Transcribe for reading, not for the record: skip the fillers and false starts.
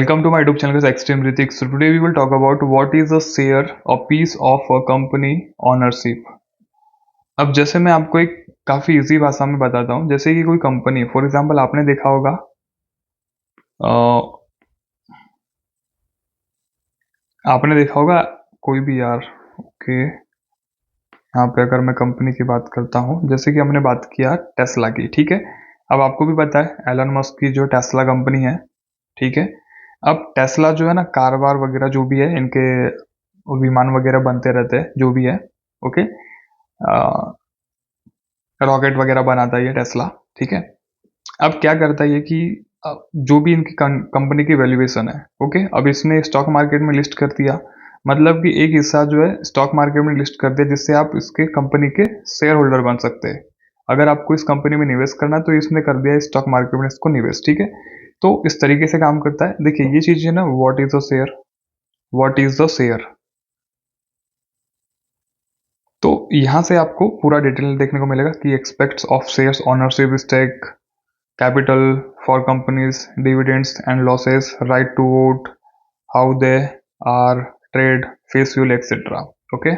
Welcome to my YouTube channel, Extreme Ritik. So today we will talk about what is a share, a piece of a company ownership. अब जैसे मैं आपको एक काफी easy भाषा में बताता हूँ, जैसे कि कोई कंपनी, फॉर एग्जांपल आपने देखा होगा कोई भी यार। ओके, यहाँ पे अगर मैं कंपनी की बात करता हूँ, जैसे कि हमने बात किया टेस्ला की, ठीक है। अब आपको भी पता है एलन मस्क की जो टेस्ला कंपनी है, ठीक है। अब टेस्ला जो है ना, कार वार वगैरह जो भी है, इनके विमान वगैरह बनते रहते हैं, जो भी है। ओके, रॉकेट वगैरह बनाता है ये टेस्ला, ठीक है। अब क्या करता है ये कि जो भी इनकी कंपनी की वैल्यूएशन है, ओके, अब इसने स्टॉक मार्केट में लिस्ट कर दिया। मतलब कि एक हिस्सा जो है स्टॉक मार्केट में लिस्ट कर दिया, जिससे आप इसके कंपनी के शेयर होल्डर बन सकते हैं। अगर आपको इस कंपनी में निवेश करना है तो इसने कर दिया स्टॉक मार्केट में इसको निवेश, ठीक है। तो इस तरीके से काम करता है। देखिए ये चीज है ना, what is a share, what is the share. तो यहाँ से आपको पूरा डिटेल देखने को मिलेगा कि aspects of shares ownership stake, capital for companies, dividends and losses, right to vote, how they are trade, face fuel, etc. Okay.